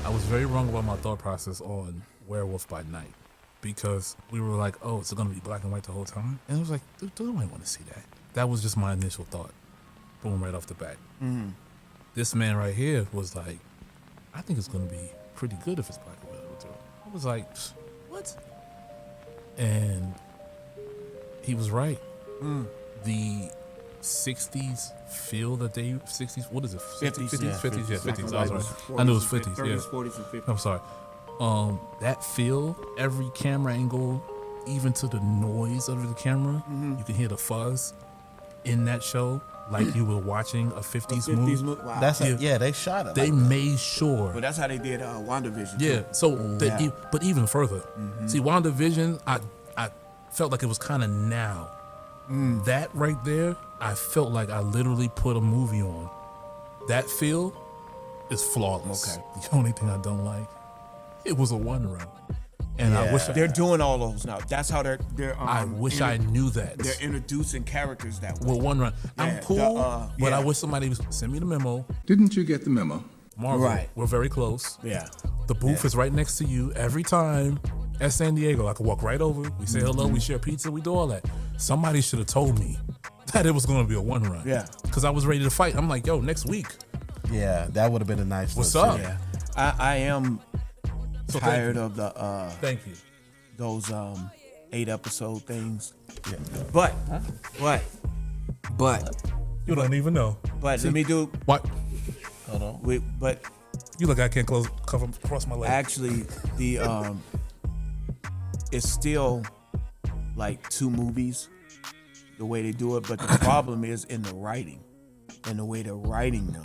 I was very wrong about my thought process on Werewolf by Night because we were like, oh, is it going to be black and white the whole time? And it was like, dude, nobody want to see that. That was just my initial thought. Boom, right off the bat. Mm-hmm. This man right here was like, I think it's going to be pretty good if it's black and white. I was like, what? And he was right. The 60s feel that they 60s, what is it? 50s, yeah, 50s, yeah, 50s. I was right. 40s, I knew it was 50s. 30s, Yeah. 40s, and 50s. I'm sorry. That feel, every camera angle, even to the noise of the camera, you can hear the fuzz in that show, like you were watching a 50s movie. Wow. That's they shot it. They made sure. But that's how they did WandaVision. Yeah. Too. So, but even further, see, WandaVision, I felt like it was kind of now. That right there, I felt like I literally put a movie on. That feel is flawless. Okay. The only thing I don't like, it was a one run, and I wish They're doing all those now. That's how they're. I wish I knew that. They're introducing characters that way. Well, one run. I'm Yeah, cool, but I wish somebody would send me the memo. Didn't you get the memo? Marvel, Right. we're very close. Yeah. The booth is right next to you every time. At San Diego, I could walk right over. We say hello, we share pizza, we do all that. Somebody should have told me that it was going to be a one run. Yeah. Because I was ready to fight. I'm like, yo, next week. Yeah, that would have been a nice. What's look, up? too. Yeah. I am So tired of the Thank you. those 8-episode things. Yeah. But You don't even know. let me do. What? Hold on. But You look, I can't cross my leg. actually, the it's still like 2 movies the way they do it, but the problem is in the writing and the way they're writing them.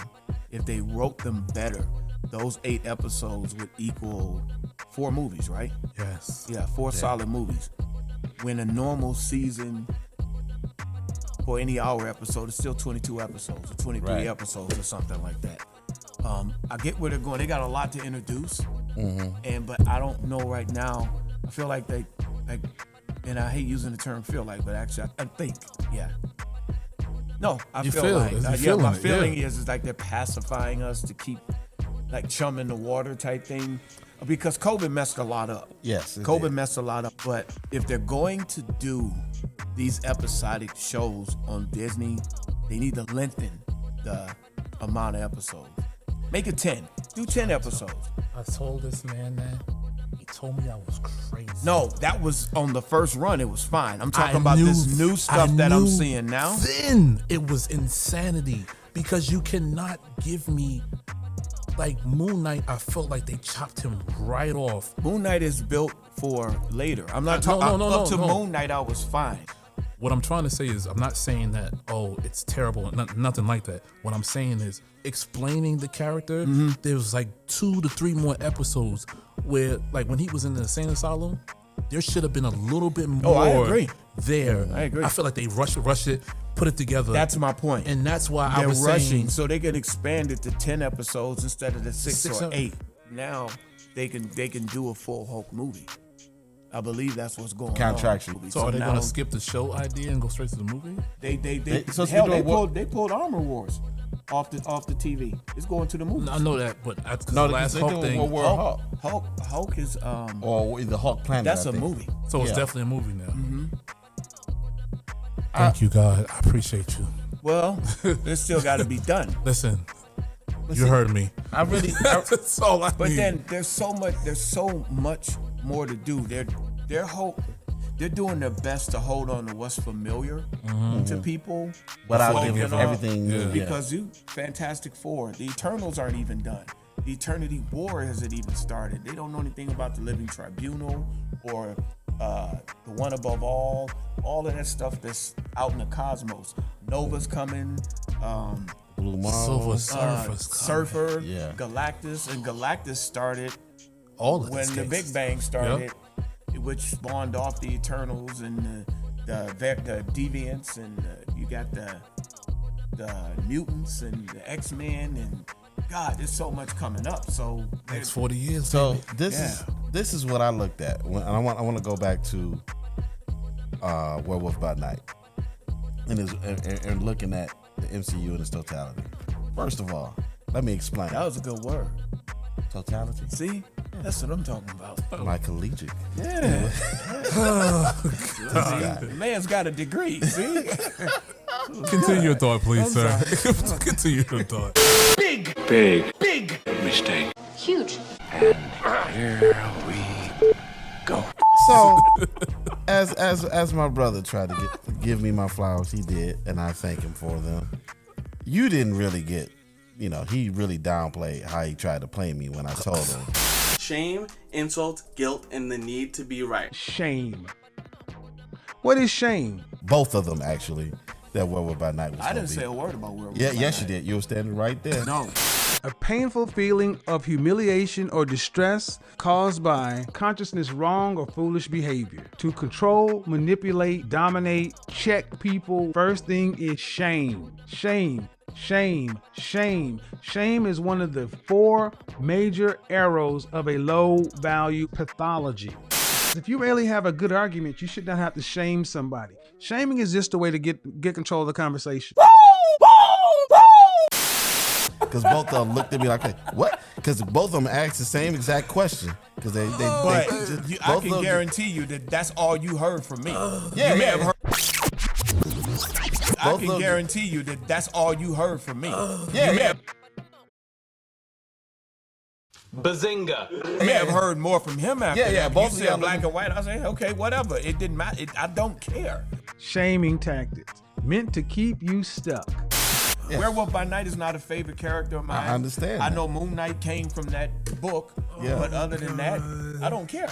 If they wrote them better, those 8 episodes would equal 4 movies, right? Yes. Yeah, 4 solid movies. When a normal season for any hour episode is still 22 episodes or 23 episodes or something like that. I get where they're going. They got a lot to introduce, but I don't know right now. I feel like they, and I hate using the term "feel like," but actually, I think, yeah. No, I You feel feel like, it. You yeah, feeling my it, feeling yeah. is like they're pacifying us to keep like chum in the water type thing, because COVID messed a lot up. Yes, COVID did. messed a lot up. But if they're going to do these episodic shows on Disney, they need to lengthen the amount of episodes. Make it 10. Do 10 episodes. I told this man that. He told me I was crazy. No, that was on the first run. It was fine. I'm talking I about knew- this new stuff I that I'm knew seeing now. Then it was insanity because you cannot give me like Moon Knight. I felt like they chopped him right off. Moon Knight is built for later. I'm not No, talking up to no. Moon Knight. I was fine. What I'm trying to say is, I'm not saying that, oh, it's terrible, nothing like that. What I'm saying is, explaining the character, there was like 2 to 3 more episodes where, like, when he was in the insane asylum, there should have been a little bit more I agree. there. I agree. I feel like they rushed it, put it together. That's my point. And that's why They're I was rushing, saying, so they can expand it to 10 episodes instead of the 6 6 or or- 8. Now they can do a full Hulk movie. I believe that's what's going Contraction. on. so are they now going to skip the show idea and go straight to the movie? They pulled Armor Wars off the TV. It's going to the movie. I know that, but because No, the last they Hulk doing thing, World War Hulk. Hulk is Or the Hulk Planet. that's I a think. movie. so it's Yeah. definitely a movie now. Thank you, God. I appreciate you. Well, it still got to be done. Listen, you heard me. I really. That's all I But need. then there's so much more to do. They're doing their best to hold on to what's familiar to people. Without before giving they can, everything new, yeah. Because Fantastic Four, the Eternals aren't even done. The Eternity War hasn't even started. They don't know anything about the Living Tribunal or the One Above all of that stuff that's out in the cosmos. Nova's coming. Blue Marvel. Silver Surfer, Yeah. Galactus, and Galactus started all of when these the gangsters. Big Bang started, which spawned off the Eternals and the Deviants, and you got the Mutants and the X-Men, and God, there's so much coming up. So Next 40 years. So baby. this is what I looked at. And I want to go back to Werewolf by Night and looking at the MCU in its totality. First of all, let me explain. that was a good word. Totality. See, that's what I'm talking about. My collegiate. Yeah. The man's got a degree. See. Continue your thought, please, sir. Continue your thought. Big mistake. Huge. Here we go. So, as my brother tried to give me my flowers, he did, and I thank him for them. You didn't really get, he really downplayed how he tried to play me when I told him. Shame, insult, guilt, and the need to be right. Shame. What is shame? Both of them, actually, that Werewolf by Night was I didn't say a word about Werewolf. Yeah, by yes, you Night. did. You were standing right there. No. A painful feeling of humiliation or distress caused by consciousness wrong or foolish behavior. To control, manipulate, dominate, check people. First thing is shame. Shame. Shame. Shame. Shame is one of the 4 major arrows of a low value pathology. If you really have a good argument, you should not have to shame somebody. Shaming is just a way to get control of the conversation. Because both of them looked at me like, hey, what? Because both of them asked the same exact question. Because they But I both can of them- guarantee you that that's all you heard from me. Yeah, you may yeah. have heard. I Both can of- guarantee you that that's all you heard from me. Yeah, you may yeah. have, Bazinga. may have heard more from him after Yeah, yeah, that. both You of said y'all black looking- and white. I say, okay, whatever. It didn't matter. I don't care. Shaming tactics meant to keep you stuck. Yeah. Werewolf by Night is not a favorite character of mine. I understand I that. know Moon Knight came from that book, Yeah. but other than that, I don't care.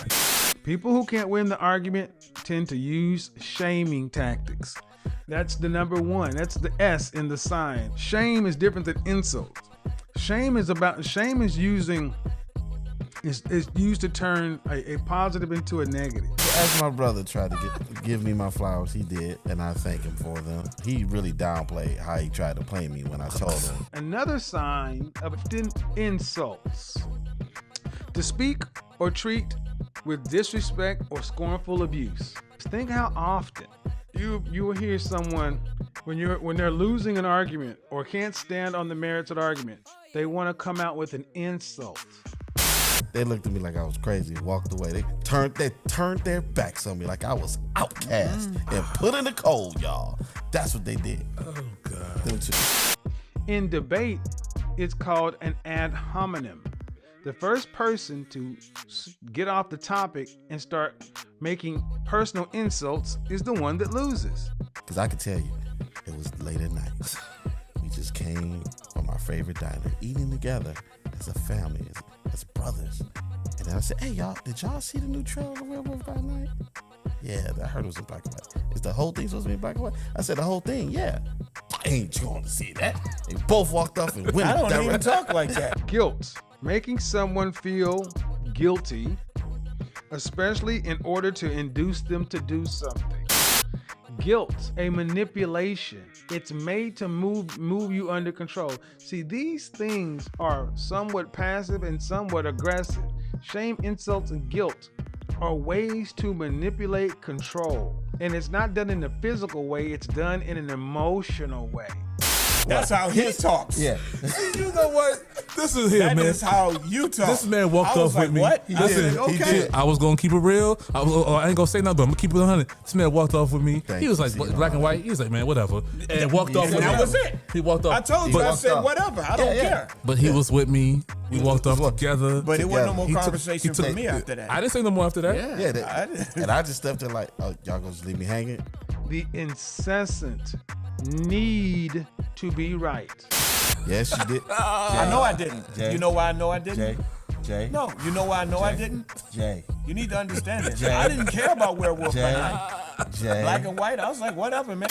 People who can't win the argument tend to use shaming tactics. That's the number 1. That's the S in the sign. Shame is different than insult. Shame is used to turn a positive into a negative. As my brother tried to give me my flowers, he did, and I thank him for them. He really downplayed how he tried to play me when I told him. Another sign of insults. To speak or treat with disrespect or scornful abuse. Think how often you will hear someone when they're losing an argument or can't stand on the merits of the argument, they want to come out with an insult. They looked at me like I was crazy and walked away. They turned their backs on me like I was outcast and put in the cold, y'all. That's what they did. Oh, God. Them two. In debate, it's called an ad hominem. The first person to get off the topic and start making personal insults is the one that loses. Because I can tell you, it was late at night. We just came from our favorite diner, eating together as a family, as brothers. And then I said, hey, y'all, did y'all see the new trailer of Werewolf by Night? Yeah, I heard it was in black and white. Is the whole thing supposed to be in black and white? I said, the whole thing, yeah. I ain't going to see that. They both walked off and went I don't even direct. talk like that. Guilt. Making someone feel guilty, especially in order to induce them to do something. Guilt, a manipulation. It's made to move you under control. See, these things are somewhat passive and somewhat aggressive. Shame, insults, and guilt are ways to manipulate control. And it's not done in a physical way, it's done in an emotional way. That's how he talks. Yeah. You know what? This is here, That man. is how you talk. This man walked I was off like, with me. What? He I did. said, He okay. did. I was gonna keep it real. I ain't gonna say nothing, but I'm gonna keep it 100. This man walked off with me. Thank He was you. like See, you know, black and white. He was like, man, whatever, and walked off And with me. that was it. He walked off. I told you, but, I walked said off. whatever. I don't Yeah, yeah. care. but he was with me. We walked off together. But it wasn't no more He took- conversation he took- from me after that. I didn't say no more after that. Yeah, and I just stepped in like, oh, y'all gonna just leave me hanging? The incessant need to be right. Yes, you did. I know I didn't. Jay. You know why I know I didn't? Jay. No, you know why I know I didn't? Jay. You need to understand this. Jay. I didn't care about Werewolf by Jay. Night. Jay. Black and white, I was like, whatever, man.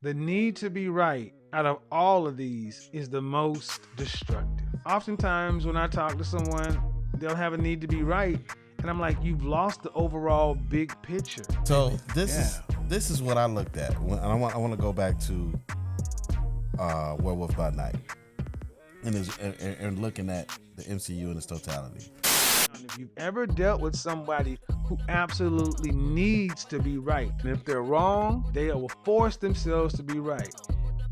The need to be right out of all of these is the most destructive. Oftentimes when I talk to someone, they'll have a need to be right, and I'm like, you've lost the overall big picture. So this is what I looked at. And I want to go back to Werewolf by Night and looking at the MCU in its totality. If you've ever dealt with somebody who absolutely needs to be right, and if they're wrong, they will force themselves to be right,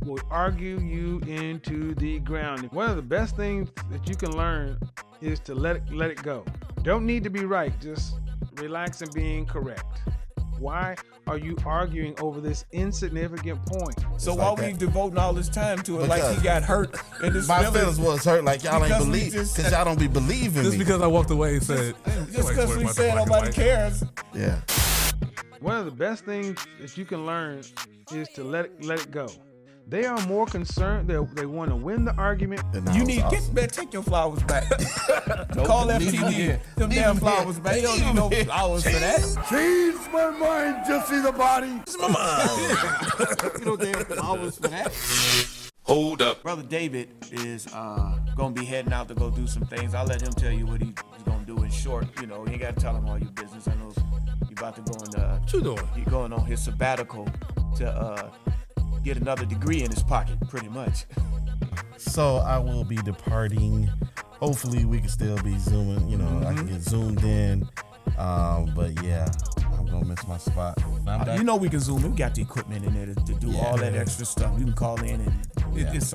will argue you into the ground. One of the best things that you can learn is to let it go. Don't need to be right, just relax and being correct. Why are you arguing over this insignificant point? So why we devoting all this time to it like he got hurt in his My feelings was hurt like y'all ain't believe, because y'all don't be believing Just me. because I walked away and said, just because we said nobody cares. Yeah. One of the best things that you can learn is to let it go. They are more concerned, they want to win the argument. You need take your flowers back. Call FTD. Them damn flowers back. You don't need no flowers for that. Change my mind to see the body. It's my mind. You know damn flowers for that. Hold up. Brother David is gonna be heading out to go do some things. I'll let him tell you what he's gonna do in short. You know, you ain't gotta tell him all your business. I know you about to go on what you doing? He going on his sabbatical to get another degree in his pocket, pretty much. So I will be departing. Hopefully we can still be zooming. You know, I can get zoomed in. But yeah, I'm gonna miss my spot. You know we can zoom. We got the equipment in there to do all that extra stuff. You can call in and it's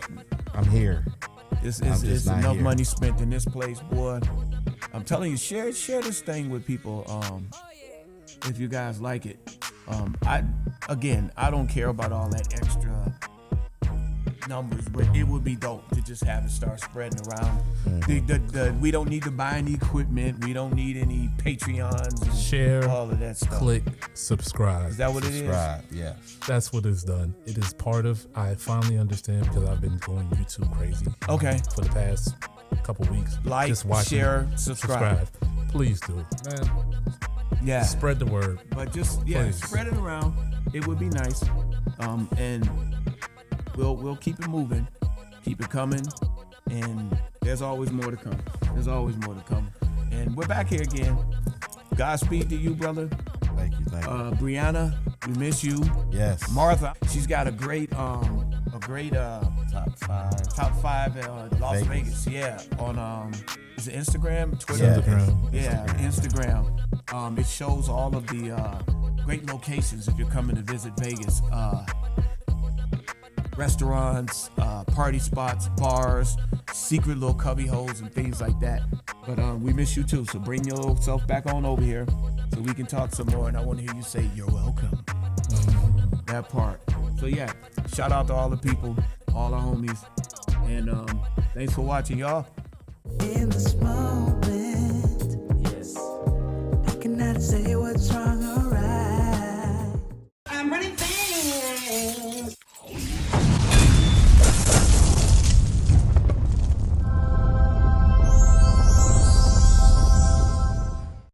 I'm here. It's enough money spent in this place, boy. I'm telling you, share this thing with people. If you guys like it. I don't care about all that extra numbers, but it would be dope to just have it start spreading around. We don't need to buy any equipment. We don't need any Patreons. And Share, all of that stuff. Click, subscribe. Is that what Subscribe, yeah. That's what it's done. It is part of, I finally understand because I've been going YouTube crazy. Okay. For the past couple weeks. Like, just watching, share, subscribe. Please do. Man. Yeah. Spread the word. But just Please. spread it around. It would be nice. And we'll keep it moving, keep it coming, and there's always more to come. There's always more to come. And we're back here again. Godspeed to you, brother. Thank you. Brianna, we miss you. Yes. Martha, she's got a great top five Las Vegas. Yeah, on is it Instagram, Twitter? Yeah, Instagram. It shows all of the great locations if you're coming to visit Vegas. Restaurants, party spots, bars, secret little cubby holes and things like that. But we miss you too, so bring your little self back on over here so we can talk some more, and I want to hear you say you're welcome. That part. So yeah, shout out to all the people, all our homies, and thanks for watching, y'all. In the